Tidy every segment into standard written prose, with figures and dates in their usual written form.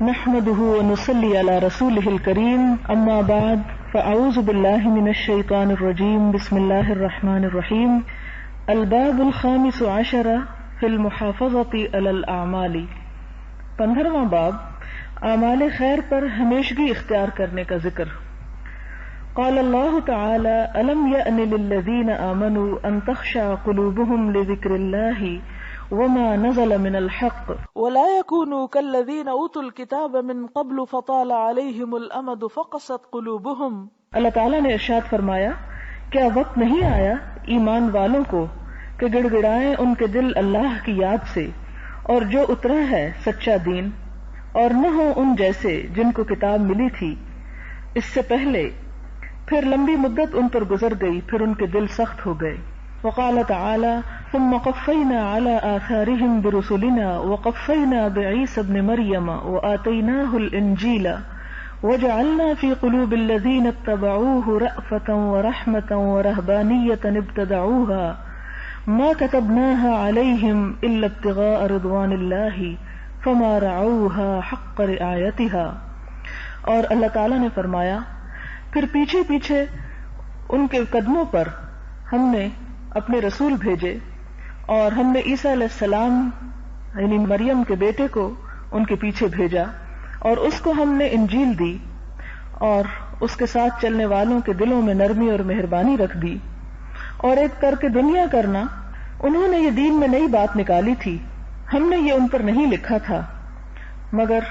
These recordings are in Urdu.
نحمده ونصلي على رسوله الكريم اما بعد فاعوذ بالله من الشيطان الرجيم بسم الله الرحمن الرحيم الباب الخامس عشر في المحافظة على الاعمال 15واں باب اعمال خیر پر ہمیشگی اختیار کرنے کا ذکر۔ قال اللہ تعالی الم یأن للذین آمنوا ان تخشع قلوبهم لذکر اللہ وما نزل من الحق ولا يكونوا كالذين اوتوا الكتاب من قبل فطال عليهم الامد فقست قلوبهم۔ اللہ تعالیٰ نے ارشاد فرمایا، کیا وقت نہیں آیا ایمان والوں کو کہ گڑ گڑائیں ان کے دل اللہ کی یاد سے اور جو اترا ہے سچا دین، اور نہ ہو ان جیسے جن کو کتاب ملی تھی اس سے پہلے، پھر لمبی مدت ان پر گزر گئی، پھر ان کے دل سخت ہو گئے۔ وقال تعالی ثم قفینا علی آثارهم برسلنا وقفینا بعیسی ابن مریم وآتیناہ الانجیل وجعلنا في قلوب الذین اتبعوه رأفة ورحمة ورهبانیة ابتدعوها ما كتبناها عليهم إلا ابتغاء رضوان اللہ فما رعوها حق رعایتها۔ اور اللہ تعالی نے فرمایا، پھر پیچھے پیچھے ان کے قدموں پر ہم نے اپنے رسول بھیجے، اور ہم نے عیسیٰ علیہ السلام یعنی مریم کے بیٹے کو ان کے پیچھے بھیجا، اور اس کو ہم نے انجیل دی، اور اس کے ساتھ چلنے والوں کے دلوں میں نرمی اور مہربانی رکھ دی، اور ایک ترک دنیا کرنا۔ انہوں نے یہ دین میں نئی بات نکالی تھی، ہم نے یہ ان پر نہیں لکھا تھا، مگر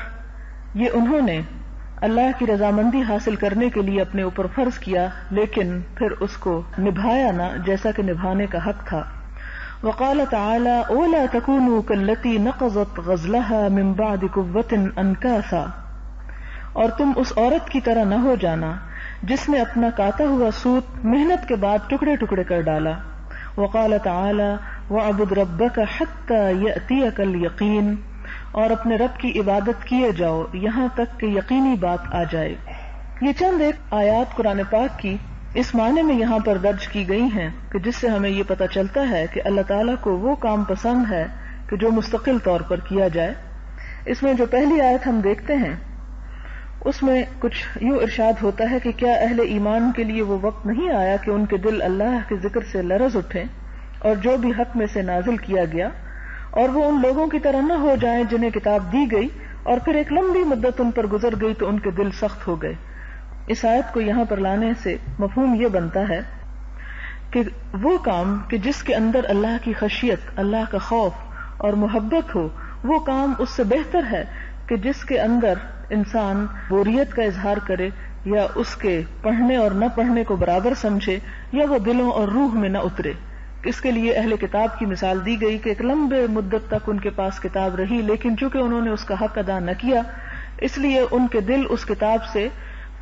یہ انہوں نے اللہ کی رضامندی حاصل کرنے کے لیے اپنے اوپر فرض کیا، لیکن پھر اس کو نبھایا نہ جیسا کہ نبھانے کا حق تھا۔ وقال تعالی ولا تكونوا كالتي نقضت غزلها من بعد قوة انكاثا، اور تم اس عورت کی طرح نہ ہو جانا جس نے اپنا کاتا ہوا سوت محنت کے بعد ٹکڑے ٹکڑے کر ڈالا۔ وقال تعالی واعبد ربك حتى يأتيك اليقين، اور اپنے رب کی عبادت کیے جاؤ یہاں تک کہ یقینی بات آ جائے۔ یہ چند ایک آیات قرآن پاک کی اس معنی میں یہاں پر درج کی گئی ہیں کہ جس سے ہمیں یہ پتہ چلتا ہے کہ اللہ تعالیٰ کو وہ کام پسند ہے کہ جو مستقل طور پر کیا جائے۔ اس میں جو پہلی آیت ہم دیکھتے ہیں اس میں کچھ یوں ارشاد ہوتا ہے کہ کیا اہل ایمان کے لیے وہ وقت نہیں آیا کہ ان کے دل اللہ کے ذکر سے لرز اٹھیں اور جو بھی حق میں سے نازل کیا گیا، اور وہ ان لوگوں کی طرح نہ ہو جائیں جنہیں کتاب دی گئی اور پھر ایک لمبی مدت ان پر گزر گئی تو ان کے دل سخت ہو گئے۔ اس آیت کو یہاں پر لانے سے مفہوم یہ بنتا ہے کہ وہ کام کہ جس کے اندر اللہ کی خشیت، اللہ کا خوف اور محبت ہو، وہ کام اس سے بہتر ہے کہ جس کے اندر انسان بوریت کا اظہار کرے یا اس کے پڑھنے اور نہ پڑھنے کو برابر سمجھے یا وہ دلوں اور روح میں نہ اترے۔ اس کے لیے اہل کتاب کی مثال دی گئی کہ ایک لمبے مدت تک ان کے پاس کتاب رہی، لیکن چونکہ انہوں نے اس کا حق ادا نہ کیا اس لیے ان کے دل اس کتاب سے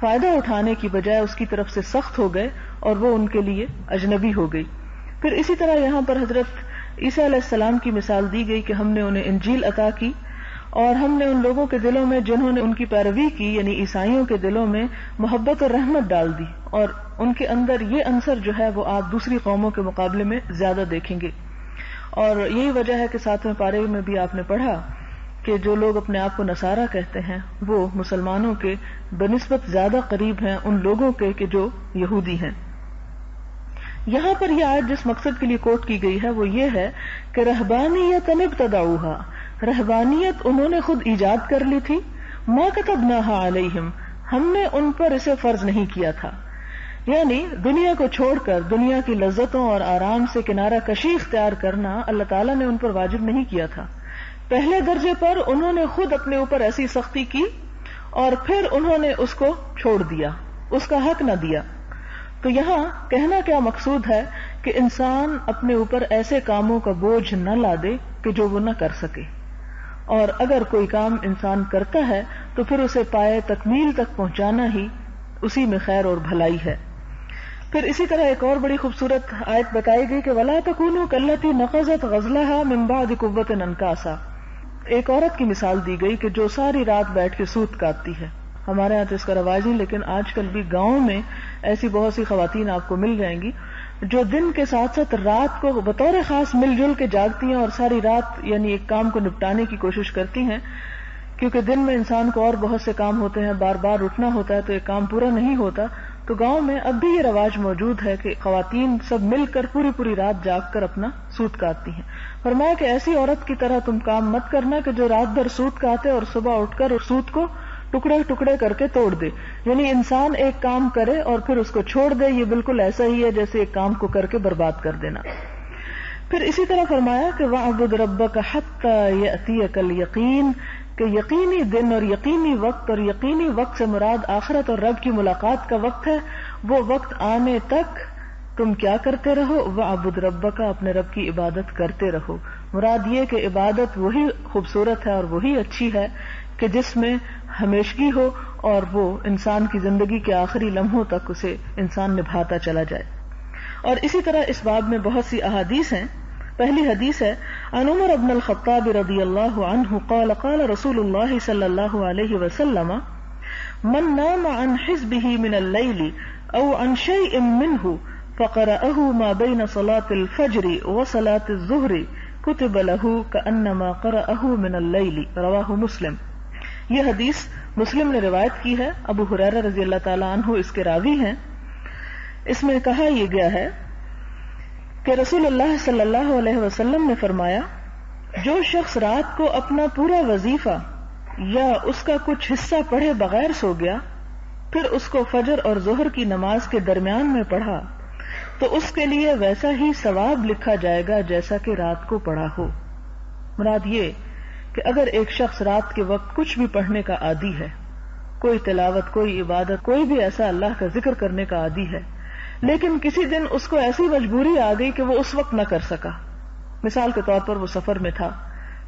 فائدہ اٹھانے کی بجائے اس کی طرف سے سخت ہو گئے اور وہ ان کے لیے اجنبی ہو گئی۔ پھر اسی طرح یہاں پر حضرت عیسیٰ علیہ السلام کی مثال دی گئی کہ ہم نے انہیں انجیل عطا کی، اور ہم نے ان لوگوں کے دلوں میں جنہوں نے ان کی پیروی کی یعنی عیسائیوں کے دلوں میں محبت اور رحمت ڈال دی، اور ان کے اندر یہ عنصر جو ہے وہ آپ دوسری قوموں کے مقابلے میں زیادہ دیکھیں گے۔ اور یہی وجہ ہے کہ 7ویں پارے میں بھی آپ نے پڑھا کہ جو لوگ اپنے آپ کو نصارہ کہتے ہیں وہ مسلمانوں کے بنسبت زیادہ قریب ہیں ان لوگوں کے کہ جو یہودی ہیں۔ یہاں پر یہ آیت جس مقصد کے لیے کوٹ کی گئی ہے وہ یہ ہے کہ رہبانیۃ ابتدعوها، رہبانیت انہوں نے خود ایجاد کر لی تھی، ما کتبناها علیہم، ہم نے ان پر اسے فرض نہیں کیا تھا۔ یعنی دنیا کو چھوڑ کر دنیا کی لذتوں اور آرام سے کنارہ کشی اختیار کرنا اللہ تعالیٰ نے ان پر واجب نہیں کیا تھا۔ پہلے درجے پر انہوں نے خود اپنے اوپر ایسی سختی کی اور پھر انہوں نے اس کو چھوڑ دیا، اس کا حق نہ دیا۔ تو یہاں کہنا کیا مقصود ہے کہ انسان اپنے اوپر ایسے کاموں کا بوجھ نہ لا دے کہ جو وہ نہ کر سکے، اور اگر کوئی کام انسان کرتا ہے تو پھر اسے پائے تکمیل تک پہنچانا ہی اسی میں خیر اور بھلائی ہے۔ پھر اسی طرح ایک اور بڑی خوبصورت آیت بتائی گئی کہ وَلَا تَكُونُوا كَالَّتِي نَقَضَتْ غَزْلَهَا مِن بَعْدِ قُوَّةٍ أَنْكَاثًا، ایک عورت کی مثال دی گئی کہ جو ساری رات بیٹھ کے سوت کاٹتی ہے۔ ہمارے یہاں تو اس کا رواج نہیں، لیکن آج کل بھی گاؤں میں ایسی بہت سی خواتین آپ کو مل جائیں گی جو دن کے ساتھ ساتھ رات کو بطور خاص مل جل کے جاگتی ہیں اور ساری رات یعنی ایک کام کو نپٹانے کی کوشش کرتی ہیں کیونکہ دن میں انسان کو اور بہت سے کام ہوتے ہیں، بار بار اٹھنا ہوتا ہے تو ایک کام پورا نہیں ہوتا. تو گاؤں میں اب بھی یہ رواج موجود ہے کہ خواتین سب مل کر پوری پوری رات جاگ کر اپنا سوت کاٹتی ہیں. فرمایا کہ ایسی عورت کی طرح تم کام مت کرنا کہ جو رات بھر سوت کاٹے اور صبح اٹھ کر اس سوت کو ٹکڑے ٹکڑے کر کے توڑ دے. یعنی انسان ایک کام کرے اور پھر اس کو چھوڑ دے، یہ بالکل ایسا ہی ہے جیسے ایک کام کو کر کے برباد کر دینا. پھر اسی طرح فرمایا کہ وَاعْبُدْ رَبَّكَ حَتَّى يَأْتِيَكَ الْيَقِينُ، کہ یقینی دن اور یقینی وقت، اور یقینی وقت سے مراد آخرت اور رب کی ملاقات کا وقت ہے، وہ وقت آنے تک تم کیا کرتے رہو؟ وَاعْبُدْ رَبَّكَ، اپنے رب کی عبادت کرتے رہو. مراد یہ کہ عبادت وہی خوبصورت ہے اور وہی اچھی ہے کہ جس میں ہمیشگی ہو اور وہ انسان کی زندگی کے آخری لمحوں تک اسے انسان نبھاتا چلا جائے. اور اسی طرح اس باب میں بہت سی احادیث ہیں. پہلی حدیث ہے عن عمر بن الخطاب رضی اللہ عنہ قال قال رسول اللہ صلی اللہ علیہ وسلم من نام عن حزبه من اللیل او عن شیء منه فقرأه ما بین صلاة الفجر وصلاة الظہر کتب له کأنما قرأه من اللیل. رواہ مسلم. یہ حدیث مسلم نے روایت کی ہے. ابو ہریرہ رضی اللہ تعالی عنہ اس کے راوی ہیں. اس میں کہا یہ گیا ہے کہ رسول اللہ صلی اللہ علیہ وسلم نے فرمایا جو شخص رات کو اپنا پورا وظیفہ یا اس کا کچھ حصہ پڑھے بغیر سو گیا پھر اس کو فجر اور ظہر کی نماز کے درمیان میں پڑھا تو اس کے لیے ویسا ہی ثواب لکھا جائے گا جیسا کہ رات کو پڑھا ہو. مراد یہ کہ اگر ایک شخص رات کے وقت کچھ بھی پڑھنے کا عادی ہے، کوئی تلاوت، کوئی عبادت، کوئی بھی ایسا اللہ کا ذکر کرنے کا عادی ہے، لیکن کسی دن اس کو ایسی مجبوری آ گئی کہ وہ اس وقت نہ کر سکا، مثال کے طور پر وہ سفر میں تھا،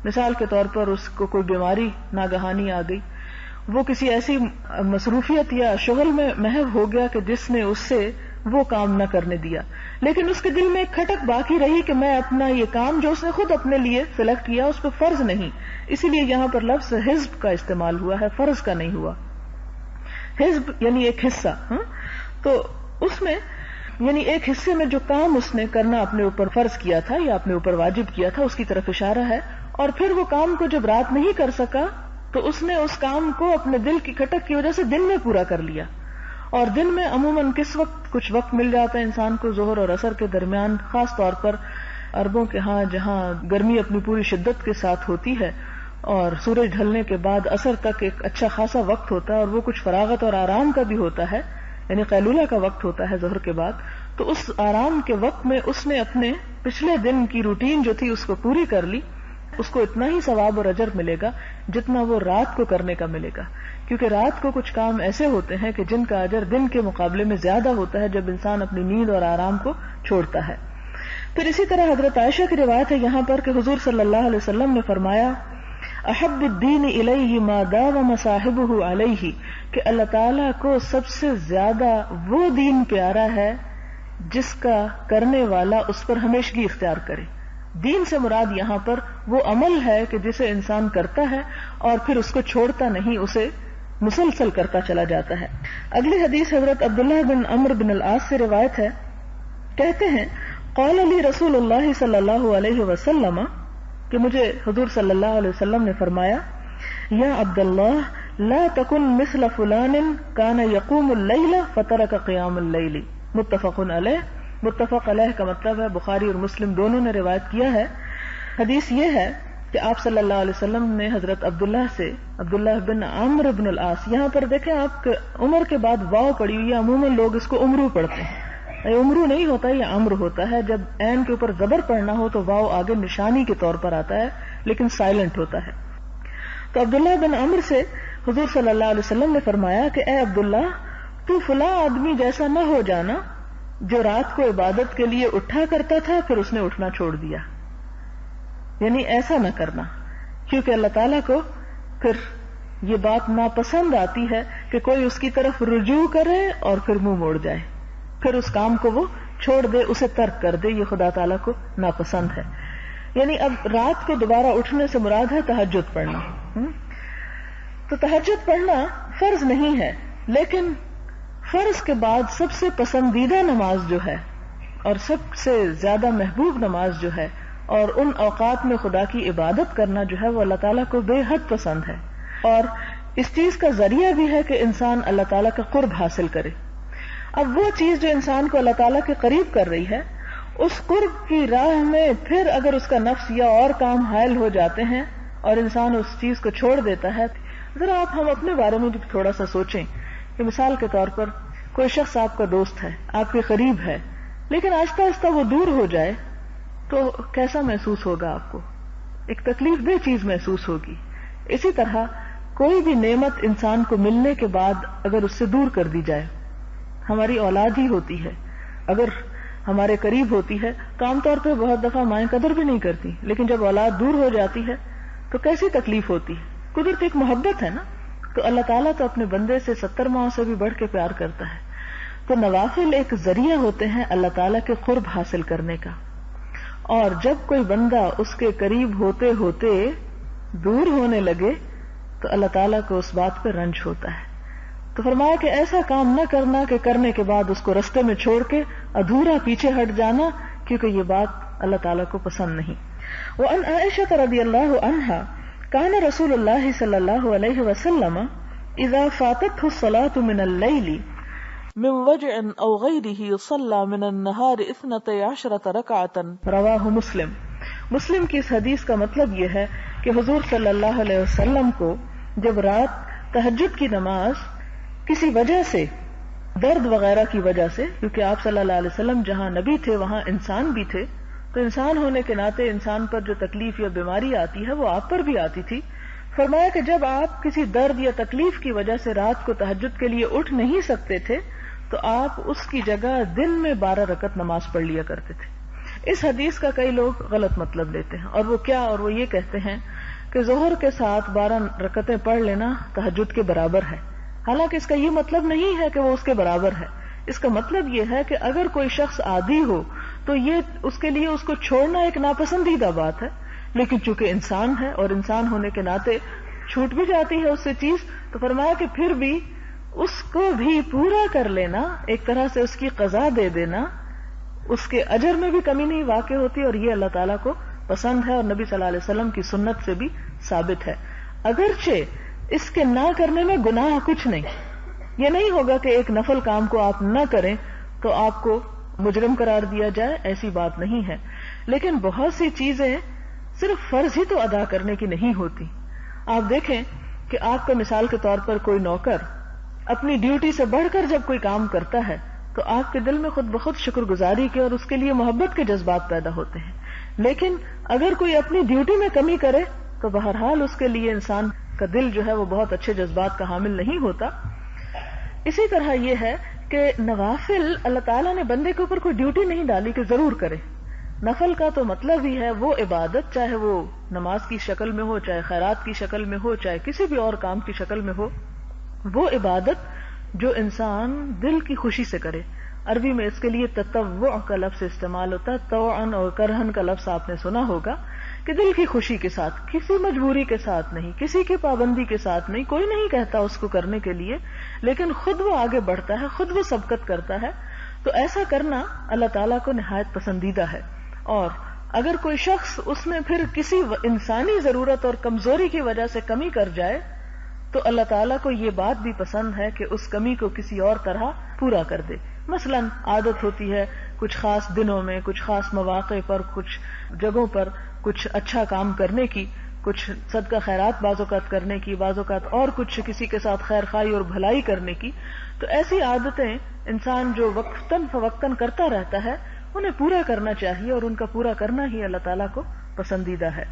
مثال کے طور پر اس کو کوئی بیماری ناگہانی آ گئی، وہ کسی ایسی مصروفیت یا شغل میں محو ہو گیا کہ جس نے اس سے وہ کام نہ کرنے دیا، لیکن اس کے دل میں ایک کھٹک باقی رہی کہ میں اپنا یہ کام جو اس نے خود اپنے لیے سلیکٹ کیا اس پہ فرض نہیں، اسی لیے یہاں پر لفظ حزب کا استعمال ہوا ہے، فرض کا نہیں ہوا. حزب یعنی ایک حصہ. تو اس میں یعنی ایک حصے میں جو کام اس نے کرنا اپنے اوپر فرض کیا تھا یا اپنے اوپر واجب کیا تھا اس کی طرف اشارہ ہے. اور پھر وہ کام کو جب رات نہیں کر سکا تو اس نے اس کام کو اپنے دل کی کھٹک کی وجہ سے دن میں پورا کر لیا. اور دن میں عموماً کس وقت کچھ وقت مل جاتا ہے انسان کو ظہر اور عصر کے درمیان، خاص طور پر عربوں کے ہاں جہاں گرمی اپنی پوری شدت کے ساتھ ہوتی ہے اور سورج ڈھلنے کے بعد عصر تک ایک اچھا خاصا وقت ہوتا ہے اور وہ کچھ فراغت اور آرام کا بھی ہوتا ہے، یعنی قیلولہ کا وقت ہوتا ہے ظہر کے بعد. تو اس آرام کے وقت میں اس نے اپنے پچھلے دن کی روٹین جو تھی اس کو پوری کر لی. اس کو اتنا ہی ثواب اور اجر ملے گا جتنا وہ رات کو کرنے کا ملے گا، کیونکہ رات کو کچھ کام ایسے ہوتے ہیں کہ جن کا اجر دن کے مقابلے میں زیادہ ہوتا ہے جب انسان اپنی نیند اور آرام کو چھوڑتا ہے. پھر اسی طرح حضرت عائشہ کی روایت ہے یہاں پر کہ حضور صلی اللہ علیہ وسلم نے فرمایا احب الدین الیہ ما داوم صاحبہ علیہ، کہ اللہ تعالیٰ کو سب سے زیادہ وہ دین پیارا ہے جس کا کرنے والا اس پر ہمیشگی اختیار کرے. دین سے مراد یہاں پر وہ عمل ہے کہ جسے انسان کرتا ہے اور پھر اس کو چھوڑتا نہیں، اسے مسلسل کرتا چلا جاتا ہے. اگلی حدیث حضرت عبداللہ بن عمرو بن العاص سے روایت ہے. کہتے ہیں قال لی رسول اللہ صلی اللہ علیہ وسلم، کہ مجھے حضور صلی اللہ علیہ وسلم نے فرمایا یا عبداللہ لا تکن مثل فلان کان یقوم اللیل فترک قیام اللیل. متفق علیہ. متفق علیہ کا مطلب ہے بخاری اور مسلم دونوں نے روایت کیا ہے. حدیث یہ ہے کہ آپ صلی اللہ علیہ وسلم نے حضرت عبداللہ سے، عبداللہ بن عمرو بن العاص، یہاں پر دیکھیں آپ عمر کے بعد واو پڑی ہوئی ہے، عموماً لوگ اس کو عمرو پڑھتے ہیں. یہ عمرو نہیں ہوتا، یہ عمرو ہوتا ہے. جب عین کے اوپر زبر پڑھنا ہو تو واو آگے نشانی کے طور پر آتا ہے لیکن سائلنٹ ہوتا ہے. تو عبداللہ بن عمرو سے حضور صلی اللہ علیہ وسلم نے فرمایا کہ اے عبداللہ تو فلاں آدمی جیسا نہ ہو جانا جو رات کو عبادت کے لیے اٹھا کرتا تھا پھر اس نے اٹھنا چھوڑ دیا. یعنی ایسا نہ کرنا، کیونکہ اللہ تعالیٰ کو پھر یہ بات ناپسند آتی ہے کہ کوئی اس کی طرف رجوع کرے اور پھر منہ موڑ جائے، پھر اس کام کو وہ چھوڑ دے، اسے ترک کر دے. یہ خدا تعالیٰ کو ناپسند ہے. یعنی اب رات کو دوبارہ اٹھنے سے مراد ہے تہجد پڑھنا. تو تہجد پڑھنا فرض نہیں ہے، لیکن فرض کے بعد سب سے پسندیدہ نماز جو ہے اور سب سے زیادہ محبوب نماز جو ہے اور ان اوقات میں خدا کی عبادت کرنا جو ہے وہ اللہ تعالیٰ کو بے حد پسند ہے. اور اس چیز کا ذریعہ بھی ہے کہ انسان اللہ تعالیٰ کا قرب حاصل کرے. اب وہ چیز جو انسان کو اللہ تعالیٰ کے قریب کر رہی ہے، اس قرب کی راہ میں پھر اگر اس کا نفس یا اور کام حائل ہو جاتے ہیں اور انسان اس چیز کو چھوڑ دیتا ہے. ذرا ہم اپنے بارے میں بھی تھوڑا سا سوچیں کہ مثال کے طور پر کوئی شخص آپ کا دوست ہے، آپ کے قریب ہے، لیکن آہستہ آہستہ وہ دور ہو جائے تو کیسا محسوس ہوگا؟ آپ کو ایک تکلیف دہ چیز محسوس ہوگی. اسی طرح کوئی بھی نعمت انسان کو ملنے کے بعد اگر اس سے دور کر دی جائے، ہماری اولاد ہی ہوتی ہے، اگر ہمارے قریب ہوتی ہے تو عام طور پہ بہت دفعہ مائیں قدر بھی نہیں کرتی، لیکن جب اولاد دور ہو جاتی ہے تو کیسی تکلیف ہوتی ہے. قدرت ایک محبت ہے نا، تو اللہ تعالیٰ تو اپنے بندے سے 70 ماؤں سے بھی بڑھ کے پیار کرتا ہے. تو نوافل ایک ذریعہ ہوتے ہیں اللہ تعالیٰ کے قرب حاصل کرنے کا، اور جب کوئی بندہ اس کے قریب ہوتے ہوتے دور ہونے لگے تو اللہ تعالیٰ کو اس بات پہ رنج ہوتا ہے. تو فرمایا کہ ایسا کام نہ کرنا کہ کرنے کے بعد اس کو رستے میں چھوڑ کے ادھورا پیچھے ہٹ جانا، کیونکہ یہ بات اللہ تعالیٰ کو پسند نہیں. وعن عائشہ رضی اللہ عنہا کان رسول اللہ صلی اللہ علیہ وسلم اذا فاتته الصلاة من اللیل من وجع او غیرہ صلی من النہار 12 رکعة رواہ مسلم. مسلم کی اس حدیث کا مطلب یہ ہے کہ حضور صلی اللہ علیہ وسلم کو جب رات تہجد کی نماز کسی وجہ سے، درد وغیرہ کی وجہ سے، کیونکہ آپ صلی اللہ علیہ وسلم جہاں نبی تھے وہاں انسان بھی تھے، تو انسان ہونے کے ناطے انسان پر جو تکلیف یا بیماری آتی ہے وہ آپ پر بھی آتی تھی. فرمایا کہ جب آپ کسی درد یا تکلیف کی وجہ سے رات کو تہجد کے لیے اٹھ نہیں سکتے تھے تو آپ اس کی جگہ دن میں 12 رکعت نماز پڑھ لیا کرتے تھے. اس حدیث کا کئی لوگ غلط مطلب لیتے ہیں، اور وہ کیا؟ اور وہ یہ کہتے ہیں کہ ظہر کے ساتھ 12 رکعتیں پڑھ لینا تہجد کے برابر ہے. حالانکہ اس کا یہ مطلب نہیں ہے کہ وہ اس کے برابر ہے. اس کا مطلب یہ ہے کہ اگر کوئی شخص عادی ہو تو یہ اس کے لیے اس کو چھوڑنا ایک ناپسندیدہ بات ہے، لیکن چونکہ انسان ہے اور انسان ہونے کے ناطے چھوٹ بھی جاتی ہے اس سے چیز، تو فرمایا کہ پھر بھی اس کو بھی پورا کر لینا، ایک طرح سے اس کی قضا دے دینا، اس کے اجر میں بھی کمی نہیں واقع ہوتی، اور یہ اللہ تعالیٰ کو پسند ہے اور نبی صلی اللہ علیہ وسلم کی سنت سے بھی ثابت ہے. اگرچہ اس کے نہ کرنے میں گناہ کچھ نہیں، یہ نہیں ہوگا کہ ایک نفل کام کو آپ نہ کریں تو آپ کو مجرم قرار دیا جائے، ایسی بات نہیں ہے. لیکن بہت سی چیزیں صرف فرض ہی تو ادا کرنے کی نہیں ہوتی. آپ دیکھیں کہ آپ کا مثال کے طور پر کوئی نوکر اپنی ڈیوٹی سے بڑھ کر جب کوئی کام کرتا ہے تو آپ کے دل میں خود بخود شکر گزاری کے اور اس کے لیے محبت کے جذبات پیدا ہوتے ہیں. لیکن اگر کوئی اپنی ڈیوٹی میں کمی کرے تو بہرحال اس کے لیے انسان کا دل جو ہے وہ بہت اچھے جذبات کا حامل نہیں ہوتا. اسی طرح یہ ہے کہ نوافل اللہ تعالیٰ نے بندے کے اوپر کوئی ڈیوٹی نہیں ڈالی کہ ضرور کرے. نفل کا تو مطلب ہی ہے وہ عبادت، چاہے وہ نماز کی شکل میں ہو، چاہے خیرات کی شکل میں ہو، چاہے کسی بھی اور کام کی شکل میں ہو، وہ عبادت جو انسان دل کی خوشی سے کرے. عربی میں اس کے لیے تطوع کا لفظ استعمال ہوتا ہے. طوعن اور کرہن کا لفظ آپ نے سنا ہوگا کہ دل کی خوشی کے ساتھ، کسی مجبوری کے ساتھ نہیں، کسی کی پابندی کے ساتھ نہیں، کوئی نہیں کہتا اس کو کرنے کے لیے، لیکن خود وہ آگے بڑھتا ہے، خود وہ سبقت کرتا ہے. تو ایسا کرنا اللہ تعالیٰ کو نہایت پسندیدہ ہے. اور اگر کوئی شخص اس میں پھر کسی انسانی ضرورت اور کمزوری کی وجہ سے کمی کر جائے تو اللہ تعالیٰ کو یہ بات بھی پسند ہے کہ اس کمی کو کسی اور طرح پورا کر دے. مثلا عادت ہوتی ہے کچھ خاص دنوں میں، کچھ خاص مواقع پر، کچھ جگہوں پر کچھ اچھا کام کرنے کی، کچھ صدقہ خیرات بعض اوقات کرنے کی، بعض اوقات اور کچھ کسی کے ساتھ خیر خواہی اور بھلائی کرنے کی. تو ایسی عادتیں انسان جو وقتاً فوقتاً کرتا رہتا ہے انہیں پورا کرنا چاہیے، اور ان کا پورا کرنا ہی اللہ تعالیٰ کو پسندیدہ ہے.